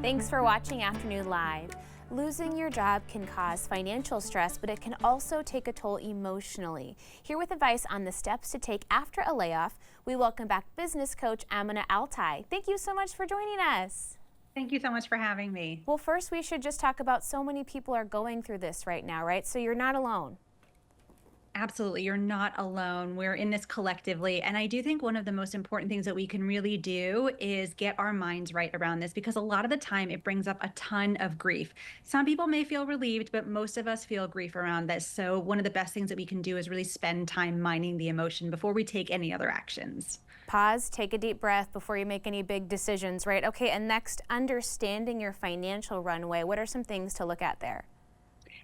Thanks for watching Afternoon Live. Losing your job can cause financial stress, but it can also take a toll emotionally. Here with advice on the steps to take after a layoff, we welcome back business coach Amina AlTai. Thank you so much for joining us. Thank you so much for having me. Well, first we should just talk about so many people are going through this right now, right? So you're not alone. Absolutely. You're not alone. We're in this collectively. And I do think one of the most important things that we can really do is get our minds right around this, because a lot of the time it brings up a ton of grief. Some people may feel relieved, but most of us feel grief around this. So one of the best things that we can do is really spend time mining the emotion before we take any other actions. Pause, take a deep breath before you make any big decisions, right? Okay, and next, understanding your financial runway. What are some things to look at there?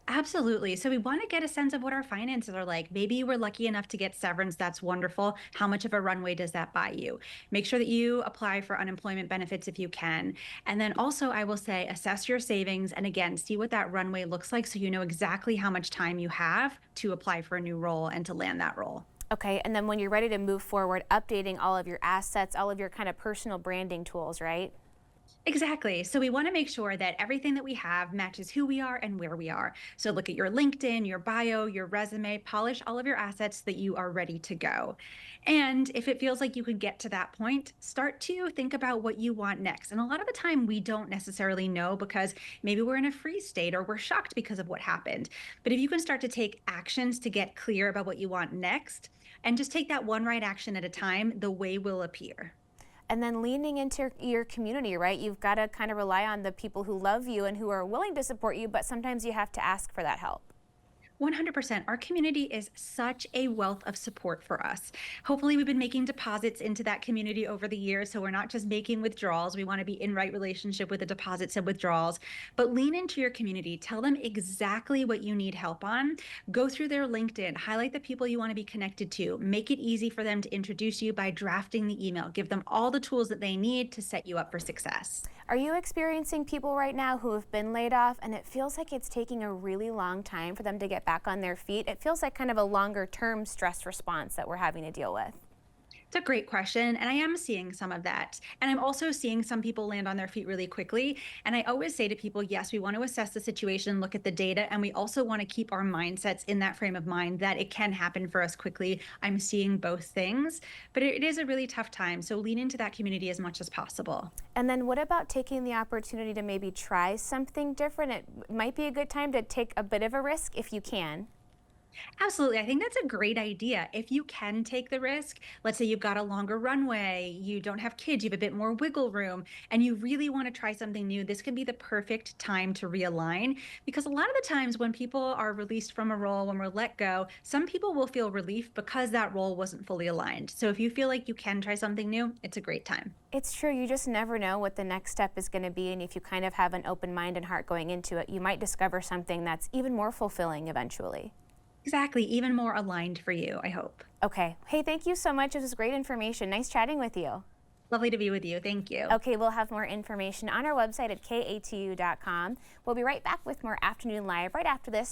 Absolutely. So we want to get a sense of what our finances are like. Maybe you were lucky enough to get severance. That's wonderful. How much of a runway does that buy you? Make sure that you apply for unemployment benefits if you can. And then also, I will say, assess your savings and again, see what that runway looks like so you know exactly how much time you have to apply for a new role and to land that role. Okay, and then when you're ready to move forward, updating all of your assets, all of your kind of personal branding tools, right? Exactly. So we want to make sure that everything that we have matches who we are and where we are. So look at your LinkedIn, your bio, your resume, polish all of your assets so that you are ready to go. And if it feels like you can get to that point, start to think about what you want next. And a lot of the time we don't necessarily know because maybe we're in a freeze state or we're shocked because of what happened. But if you can start to take actions to get clear about what you want next and just take that one right action at a time, the way will appear. And then leaning into your community, right? You've got to kind of rely on the people who love you and who are willing to support you, but sometimes you have to ask for that help. 100%. Our community is such a wealth of support for us. Hopefully, we've been making deposits into that community over the years. So we're not just making withdrawals. We want to be in right relationship with the deposits and withdrawals. But lean into your community. Tell them exactly what you need help on. Go through their LinkedIn. Highlight the people you want to be connected to. Make it easy for them to introduce you by drafting the email. Give them all the tools that they need to set you up for success. Are you experiencing people right now who have been laid off and it feels like it's taking a really long time for them to get back on their feet? It feels like kind of a longer term stress response that we're having to deal with. It's a great question. And I am seeing some of that. And I'm also seeing some people land on their feet really quickly. And I always say to people, yes, we want to assess the situation, look at the data, and we also want to keep our mindsets in that frame of mind that it can happen for us quickly. I'm seeing both things, but it is a really tough time. So lean into that community as much as possible. And then what about taking the opportunity to maybe try something different? It might be a good time to take a bit of a risk if you can. Absolutely. I think that's a great idea. If you can take the risk, let's say you've got a longer runway, you don't have kids, you have a bit more wiggle room, and you really want to try something new, this can be the perfect time to realign. Because a lot of the times when people are released from a role, when we're let go, some people will feel relief because that role wasn't fully aligned. So if you feel like you can try something new, it's a great time. It's true. You just never know what the next step is going to be. And if you kind of have an open mind and heart going into it, you might discover something that's even more fulfilling eventually. Exactly. Even more aligned for you, I hope. Okay. Hey, thank you so much. This was great information. Nice chatting with you. Lovely to be with you. Thank you. Okay, we'll have more information on our website at katu.com. We'll be right back with more Afternoon Live right after this.